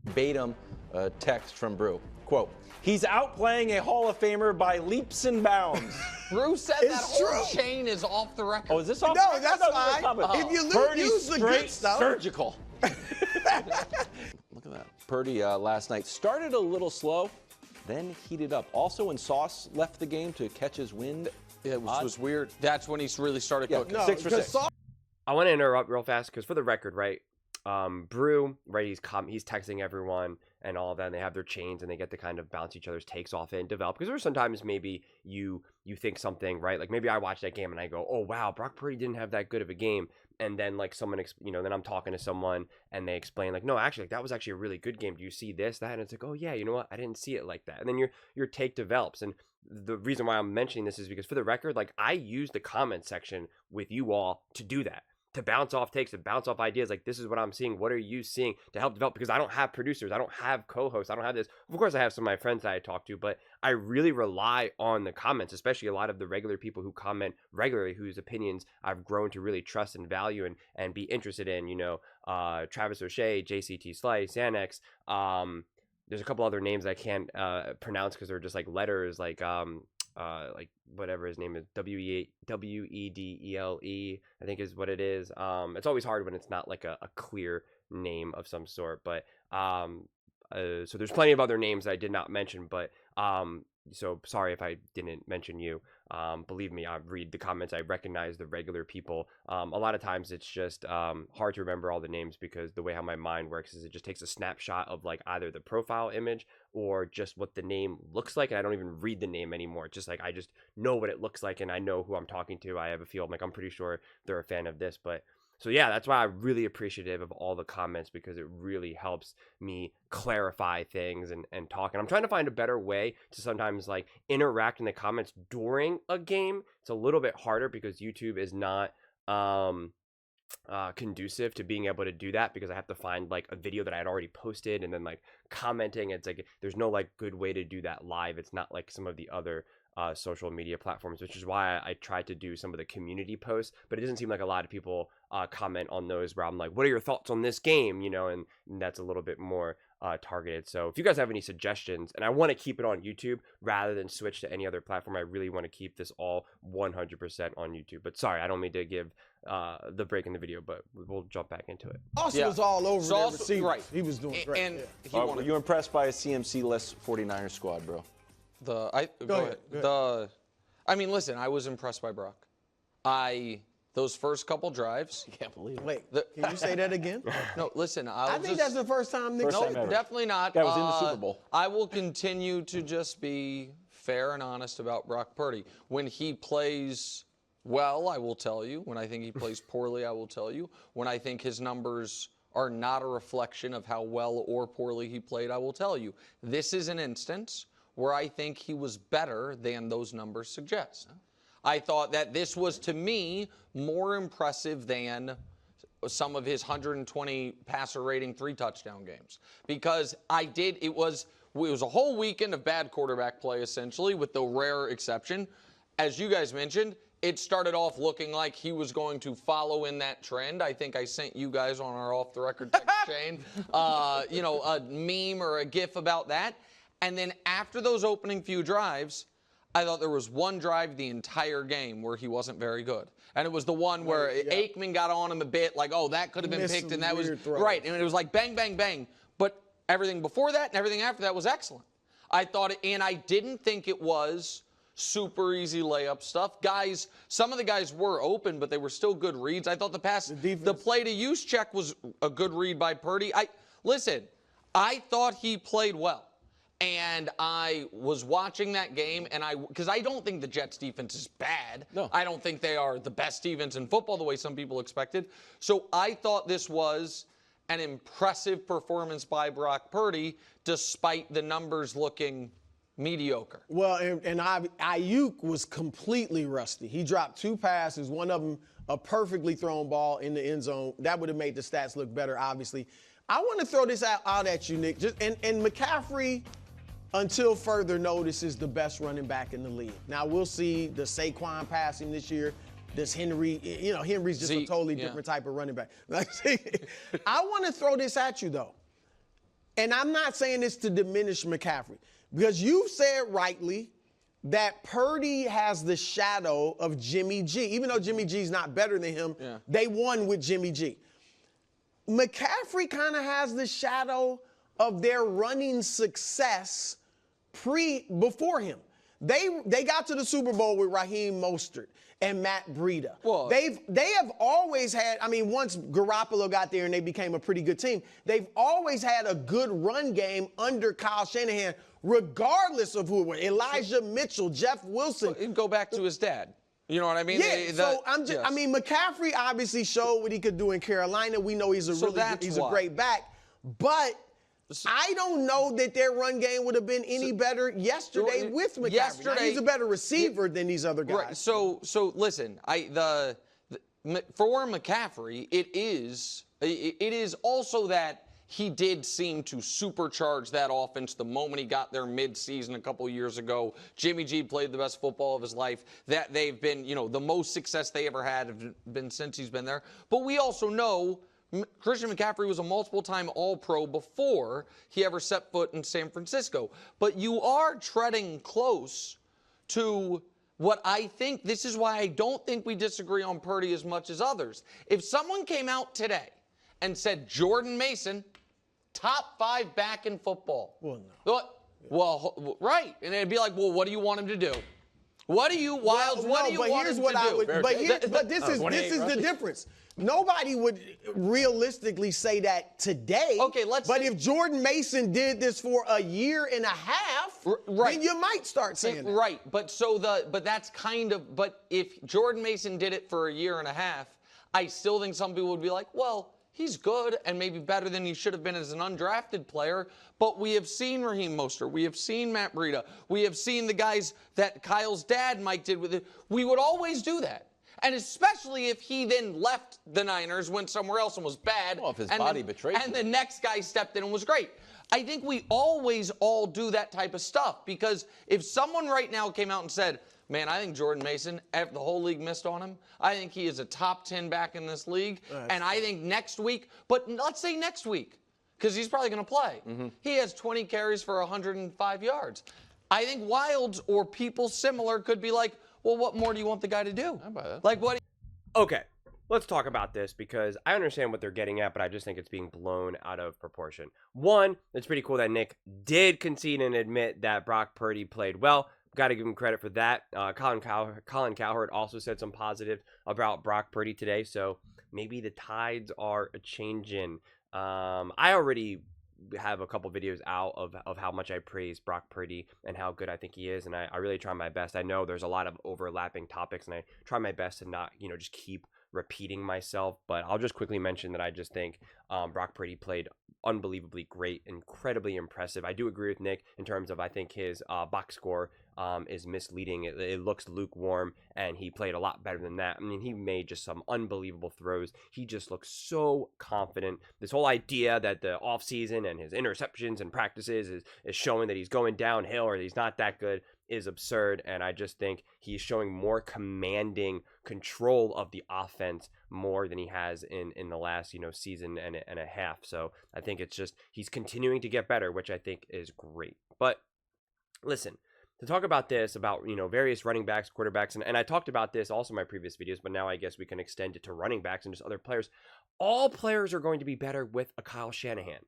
verbatim text from Brew. Quote, he's outplaying a Hall of Famer by leaps and bounds. Brew said that whole chain is off the record. Oh, is this off No, the record? that's fine. If you use the good stuff. Surgical. Look at that. Purdy last night started a little slow, then heated up. Also, when Sauce left the game to catch his wind, it was weird. That's when he really started cooking. No, 6 for 6. I want to interrupt real fast because for the record, right, Brew, right, he's texting everyone and all of that, and they have their chains and they get to kind of bounce each other's takes off it and develop. Because there's sometimes maybe you think something, right, like maybe I watch that game and I go, oh wow, Brock Purdy didn't have that good of a game, and then like someone, then I'm talking to someone and they explain like, no, actually, like, that was actually a really good game. Do you see this, that? And it's like, oh yeah, you know what, I didn't see it like that. And then your take develops. And the reason why I'm mentioning this is because for the record, like I use the comment section with you all to do that, to bounce off takes, to bounce off ideas. Like, this is what I'm seeing. What are you seeing, to help develop? Because I don't have producers. I don't have co-hosts. I don't have this. Of course, I have some of my friends that I talk to, but I really rely on the comments, especially a lot of the regular people who comment regularly, whose opinions I've grown to really trust and value and be interested in, Travis O'Shea, JCT Slice, Xanax. There's a couple other names I can't pronounce because they're just like letters, like whatever his name is, Wedele, I think is what it is. It's always hard when it's not like a clear name of some sort, but so there's plenty of other names that I did not mention, but so sorry if I didn't mention you. Believe me, I read the comments. I recognize the regular people. A lot of times it's just hard to remember all the names because the way how my mind works is it just takes a snapshot of like either the profile image or just what the name looks like, and I don't even read the name anymore. It's just like I just know what it looks like and I know who I'm talking to. I have a feel. I'm pretty sure they're a fan of this, but so yeah, that's why I'm really appreciative of all the comments because it really helps me clarify things and talk. And I'm trying to find a better way to sometimes like interact in the comments during a game. It's a little bit harder because YouTube is not conducive to being able to do that because I have to find like a video that I had already posted and then like commenting. It's like there's no like good way to do that live. It's not like some of the other social media platforms, which is why I try to do some of the community posts, but it doesn't seem like a lot of people comment on those where I'm like, what are your thoughts on this game, and that's a little bit more targeted. So if you guys have any suggestions, and I want to keep it on YouTube rather than switch to any other platform, I really want to keep this all 100% on YouTube. But sorry, I don't mean to give the break in the video, but we'll jump back into it. Austin was all over the receiver. Right. He was doing great. And were you impressed by a CMC-less 49ers squad, bro? Go ahead. I mean, listen, I was impressed by Brock. Those first couple drives. I can't believe it. Wait, can you say that again? No, listen. I think that's the first time Nick said that. Definitely not. That was in the Super Bowl. I will continue to just be fair and honest about Brock Purdy. When he plays well, I will tell you. When I think he plays poorly, I will tell you. When I think his numbers are not a reflection of how well or poorly he played, I will tell you. This is an instance where I think he was better than those numbers suggest. I thought that this was, to me, more impressive than some of his 120 passer rating 3-touchdown games. Because it was a whole weekend of bad quarterback play, essentially, with the rare exception. As you guys mentioned, it started off looking like he was going to follow in that trend. I think I sent you guys on our off-the-record text chain, a meme or a GIF about that. And then after those opening few drives, I thought there was one drive the entire game where he wasn't very good. And it was the one where Aikman got on him a bit, like, oh, that could have been picked, and that was right. And it was like bang, bang, bang. But everything before that and everything after that was excellent. I thought, and I didn't think it was super easy layup stuff. Guys, some of the guys were open, but they were still good reads. I thought the play to use check was a good read by Purdy. I thought he played well. And I was watching that game, and because I don't think the Jets defense is bad. No. I don't think they are the best defense in football the way some people expected. So I thought this was an impressive performance by Brock Purdy, despite the numbers looking mediocre. Well, and Ayuk was completely rusty. He dropped 2 passes, one of them a perfectly thrown ball in the end zone. That would have made the stats look better, obviously. I want to throw this out at you, Nick. And McCaffrey, until further notice, is the best running back in the league. Now, we'll see the Saquon passing this year. Does Henry, Henry's just a totally different type of running back. I want to throw this at you, though. and I'm not saying this to diminish McCaffrey, because you said rightly that Purdy has the shadow of Jimmy G. Even though Jimmy G's not better than him, they won with Jimmy G. McCaffrey kind of has the shadow of their running success before him. They got to the Super Bowl with Raheem Mostert and Matt Breida. Well, they have always had, I mean, once Garoppolo got there and they became a pretty good team, they've always had a good run game under Kyle Shanahan, regardless of who it was. Elijah Mitchell, Jeff Wilson. Well, go back to his dad. You know what I mean? Yeah, I mean, McCaffrey obviously showed what he could do in Carolina. We know he's a great back, but I don't know that their run game would have been any better yesterday with McCaffrey. Now, he's a better receiver than these other guys. Right. So listen, for McCaffrey, it is also that he did seem to supercharge that offense the moment he got there mid-season a couple years ago. Jimmy G played the best football of his life. That they've been, the most success they ever had have been since he's been there. But we also know Christian McCaffrey was a multiple-time All-Pro before he ever set foot in San Francisco. But you are treading close to what I think. This is why I don't think we disagree on Purdy as much as others. If someone came out today and said Jordan Mason, top 5 back in football. Well, no. Well, right. And it'd be like, well, what do you want him to do? What do you, Wilds, what do you want him to do? But this is the difference. Nobody would realistically say that today. Okay, But if Jordan Mason did this for a year and a half, then you might start saying that. Right. But that's kind of, but if Jordan Mason did it for a year and a half, I still think some people would be like, well, he's good and maybe better than he should have been as an undrafted player. But we have seen Raheem Mostert. We have seen Matt Breida. We have seen the guys that Kyle's dad, Mike, did with it. We would always do that. And especially if he then left the Niners, went somewhere else and was bad. Well, if his body betrayed him. And the next guy stepped in and was great. I think we always all do that type of stuff, because if someone right now came out and said, man, I think Jordan Mason, the whole league missed on him. I think he is a top 10 back in this league. And I think next week, but let's say next week, because he's probably going to play. He has 20 carries for 105 yards. I think Wilds or people similar could be like, well, what more do you want the guy to do? How about that? Like what? Okay, let's talk about this, because I understand what they're getting at, but I just think it's being blown out of proportion. One, it's pretty cool that Nick did concede and admit that Brock Purdy played well. Got to give him credit for that. Colin Cowherd also said some positive about Brock Purdy today, so maybe the tides are a-changing. I already have a couple videos out of how much I praise Brock Purdy and how good I think he is, and I really try my best. I know there's a lot of overlapping topics, and I try my best to not, just keep repeating myself, but I'll just quickly mention that I just think Brock Purdy played unbelievably great, incredibly impressive. I do agree with Nick in terms of I think his box score is misleading. It looks lukewarm, and he played a lot better than that. I mean, he made just some unbelievable throws. He just looks so confident. This whole idea that the offseason and his interceptions and practices is showing that he's going downhill or he's not that good is absurd, and I just think he's showing more commanding control of the offense more than he has in the last season and a half. So I think it's just he's continuing to get better, which I think is great. But listen, to talk about this, about various running backs, quarterbacks, and I talked about this also in my previous videos, but now I guess we can extend it to running backs and just other players. All players are going to be better with a Kyle Shanahan.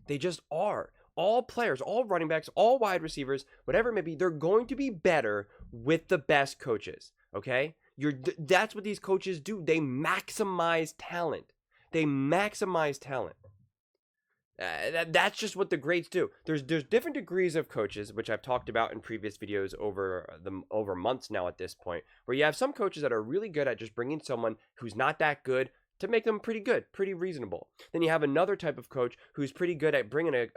They just are. All players, all running backs, all wide receivers, whatever it may be, they're going to be better with the best coaches, okay? That's what these coaches do. They maximize talent. They maximize talent. That's just what the greats do. There's different degrees of coaches, which I've talked about in previous videos over months now at this point, where you have some coaches that are really good at just bringing someone who's not that good to make them pretty good, pretty reasonable. Then you have another type of coach who's pretty good at bringing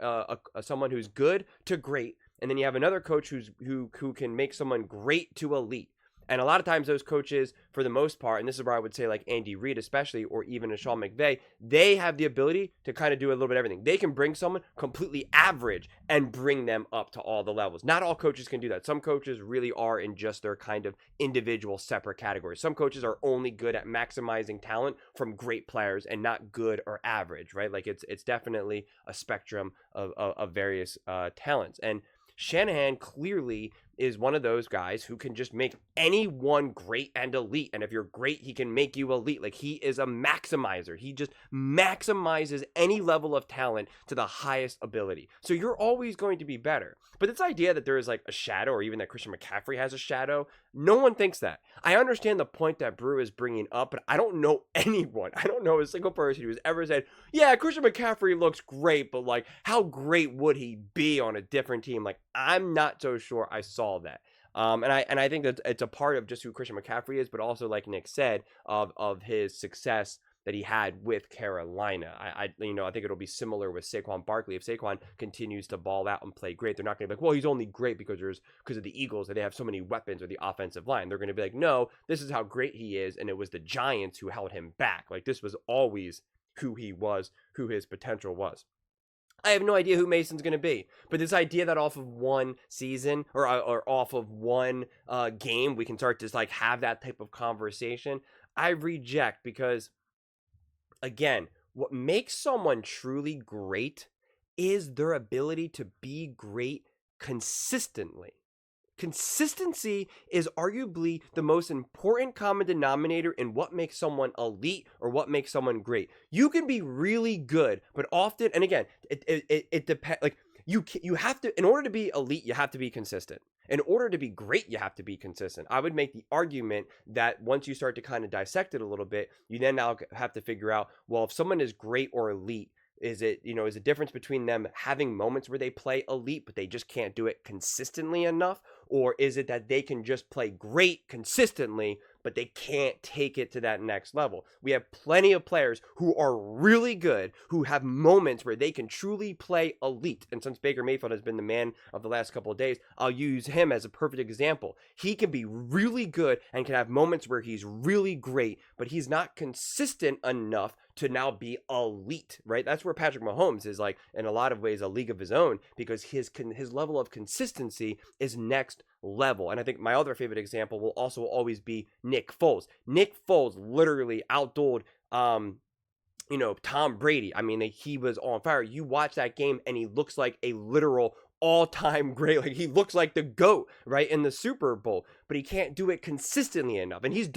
someone who's good to great, and then you have another coach who can make someone great to elite. And a lot of times those coaches, for the most part, and this is where I would say like Andy Reid especially, or even a Sean McVay, they have the ability to kind of do a little bit of everything. They can bring someone completely average and bring them up to all the levels. Not all coaches can do that. Some coaches really are in just their kind of individual separate categories. Some coaches are only good at maximizing talent from great players and not good or average, right? Like it's definitely a spectrum of various talents. And Shanahan clearly is one of those guys who can just make anyone great and elite. And if you're great, he can make you elite. Like, he is a maximizer. He just maximizes any level of talent to the highest ability. So you're always going to be better. But this idea that there is like a shadow, or even that Christian McCaffrey has a shadow, no one thinks that. I understand the point that Brew is bringing up, but I don't know anyone. I don't know a single person who's ever said, yeah, Christian McCaffrey looks great, but like, how great would he be on a different team? Like, I'm not so sure I saw that. And I think that it's a part of just who Christian McCaffrey is, but also, like Nick said, of his success that he had with Carolina. I think it'll be similar with Saquon Barkley. If Saquon continues to ball out and play great, they're not going to be like, well, he's only great because of the Eagles, that they have so many weapons, or the offensive line. They're going to be like, no, this is how great he is, and it was the Giants who held him back. Like, this was always who he was, who his potential was. I have no idea who Mason's going to be, but this idea that off of one season or off of one game, we can start to like have that type of conversation, I reject, because again, what makes someone truly great is their ability to be great consistently. Consistency is arguably the most important common denominator in what makes someone elite or what makes someone great. You can be really good, but often, and again, it depends. Like, you have to, in order to be elite, you have to be consistent. In order to be great, you have to be consistent. I would make the argument that once you start to kind of dissect it a little bit, you then now have to figure out, well, if someone is great or elite, is the difference between them having moments where they play elite, but they just can't do it consistently enough? Or is it that they can just play great consistently, but they can't take it to that next level? We have plenty of players who are really good, who have moments where they can truly play elite. And since Baker Mayfield has been the man of the last couple of days, I'll use him as a perfect example. He can be really good and can have moments where he's really great, but he's not consistent enough to now be elite, right? That's where Patrick Mahomes is, like, in a lot of ways, a league of his own, because his level of consistency is next level. And I think my other favorite example will also always be Nick Foles. Nick Foles literally outdueled Tom Brady. I mean, he was on fire. You watch that game and he looks like a literal all-time great. Like, he looks like the GOAT, right, in the Super Bowl, but he can't do it consistently enough. And he's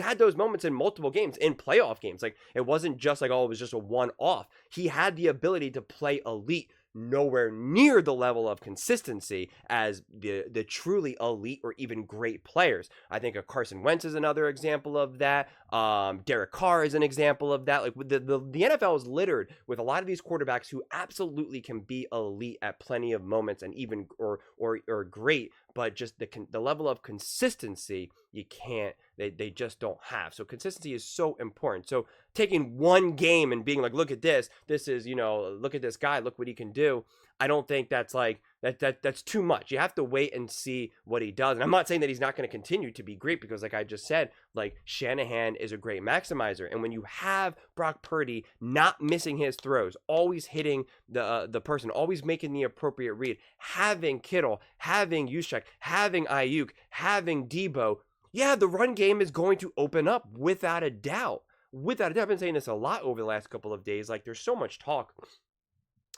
had those moments in multiple games, in playoff games. Like, it wasn't just like, oh, it was just a one-off. He had the ability to play elite, nowhere near the level of consistency as the truly elite or even great players. I think Carson Wentz is another example of that. Derek Carr is an example of that. Like, the NFL is littered with a lot of these quarterbacks who absolutely can be elite at plenty of moments, and even or great, but just the level of consistency you can't, they just don't have. So consistency is so important. So taking one game and being like, look at this is, look at this guy, look what he can do, I don't think that's like that's too much. You have to wait and see what he does. And I'm not saying that he's not going to continue to be great, because like I just said, like, Shanahan is a great maximizer. And when you have Brock Purdy not missing his throws, always hitting the person, always making the appropriate read, having Kittle, having Juszczyk, having Ayuk, having Debo, yeah, the run game is going to open up without a doubt. Without a doubt. I've been saying this a lot over the last couple of days. Like, there's so much talk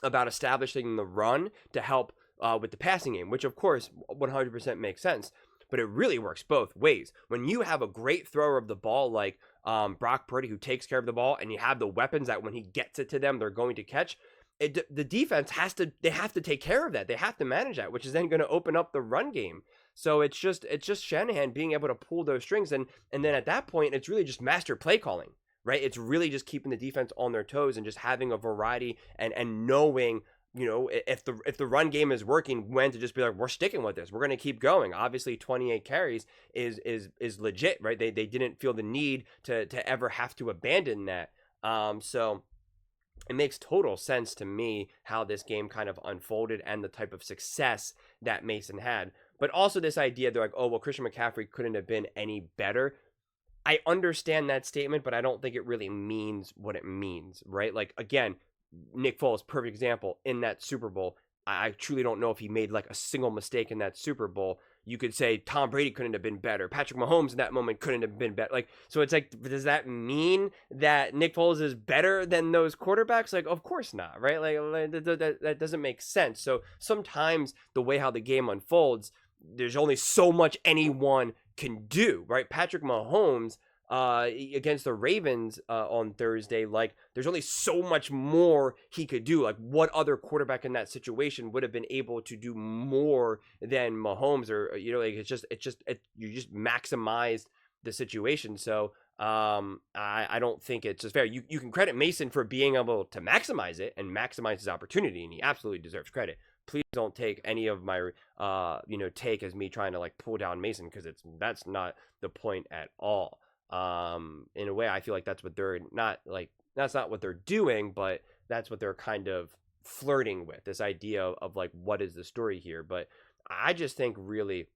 about establishing the run to help with the passing game, which of course 100% makes sense, but it really works both ways. When you have a great thrower of the ball like Brock Purdy, who takes care of the ball, and you have the weapons that when he gets it to them, they're going to catch, the defense have to take care of that. They have to manage that, which is then going to open up the run game. So it's just Shanahan being able to pull those strings, and then at that point, it's really just master play calling, right? It's really just keeping the defense on their toes and just having a variety and knowing, if the run game is working, when to just be like, we're sticking with this, we're going to keep going. Obviously 28 carries is legit, right? They didn't feel the need to ever have to abandon that. So it makes total sense to me how this game kind of unfolded and the type of success that Mason had. But also this idea, they're like, oh, well, Christian McCaffrey couldn't have been any better. I understand that statement, but I don't think it really means what it means, right? Like, again, Nick Foles, perfect example, in that Super Bowl. I truly don't know if he made like a single mistake in that Super Bowl. You could say Tom Brady couldn't have been better. Patrick Mahomes in that moment couldn't have been better. Like, so it's like, does that mean that Nick Foles is better than those quarterbacks? Like, of course not, right? Like, that doesn't make sense. So sometimes the way how the game unfolds, there's only so much anyone can do, right? Patrick Mahomes against the Ravens on Thursday, like, there's only so much more he could do. Like, what other quarterback in that situation would have been able to do more than Mahomes? Or, you know, like, you just maximized the situation. So I don't think it's just fair. You can credit Mason for being able to maximize it and maximize his opportunity, and he absolutely deserves credit. Please don't take any of my take as me trying to like pull down Mason, because that's not the point at all. In a way, I feel like that's what they're not like. That's not what they're doing, but that's what they're kind of flirting with, this idea of like, what is the story here? But I just think really,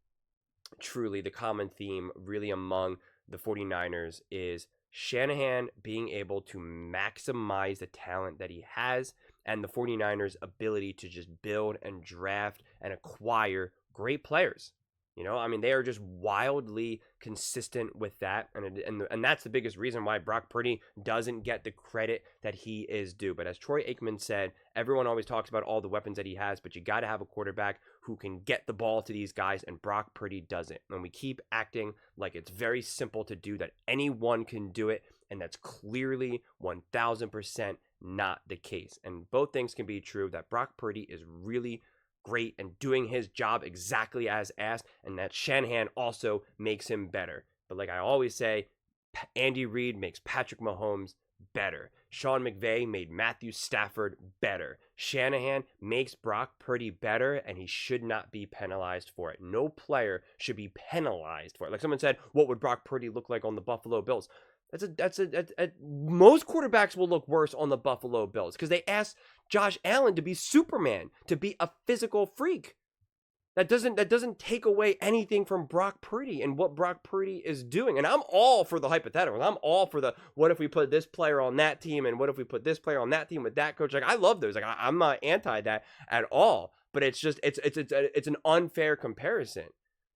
truly, the common theme really among the 49ers is Shanahan being able to maximize the talent that he has, and the 49ers' ability to just build and draft and acquire great players. You know, I mean, they are just wildly consistent with that, and that's the biggest reason why Brock Purdy doesn't get the credit that he is due. But as Troy Aikman said, everyone always talks about all the weapons that he has, but you got to have a quarterback who can get the ball to these guys, and Brock Purdy doesn't. And we keep acting like it's very simple to do, that anyone can do it, and that's clearly 1,000% not the case. And both things can be true, that Brock Purdy is really great and doing his job exactly as asked, and that Shanahan also makes him better. But like I always say, Andy Reid makes Patrick Mahomes better. Sean McVay made Matthew Stafford better. Shanahan makes Brock Purdy better, and he should not be penalized for it. No player should be penalized for it. Like someone said, what would Brock Purdy look like on the Buffalo Bills? Most quarterbacks will look worse on the Buffalo Bills because they asked Josh Allen to be Superman, to be a physical freak. That doesn't take away anything from Brock Purdy and what Brock Purdy is doing. And I'm all for the hypothetical. I'm all for the, what if we put this player on that team, and what if we put this player on that team with that coach? Like, I love those. Like, I'm not anti that at all. But it's just it's an unfair comparison.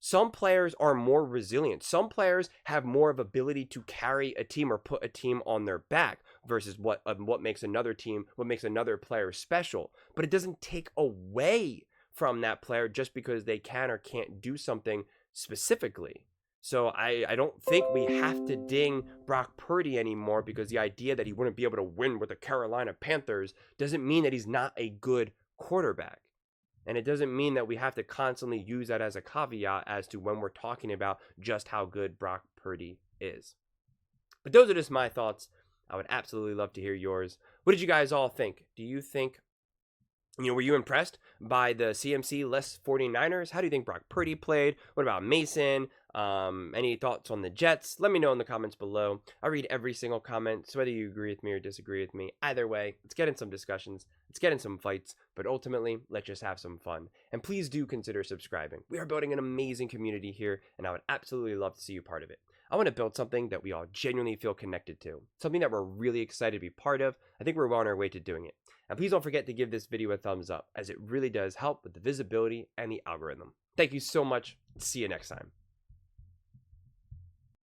Some players are more resilient. Some players have more of ability to carry a team or put a team on their back versus what makes another team, what makes another player special. But it doesn't take away from that player just because they can or can't do something specifically. So I don't think we have to ding Brock Purdy anymore, because the idea that he wouldn't be able to win with the Carolina Panthers doesn't mean that he's not a good quarterback. And it doesn't mean that we have to constantly use that as a caveat as to when we're talking about just how good Brock Purdy is. But those are just my thoughts. I would absolutely love to hear yours. What did you guys all think? Do you think, were you impressed by the CMC-less 49ers? How do you think Brock Purdy played? What about Mason? Any thoughts on the Jets? Let me know in the comments below. I read every single comment, so whether you agree with me or disagree with me, either way, let's get in some discussions, let's get in some fights, but ultimately, let's just have some fun. And please do consider subscribing. We are building an amazing community here, and I would absolutely love to see you part of it. I want to build something that we all genuinely feel connected to, something that we're really excited to be part of. I think we're well on our way to doing it. And please don't forget to give this video a thumbs up, as it really does help with the visibility and the algorithm. Thank you so much. See you next time.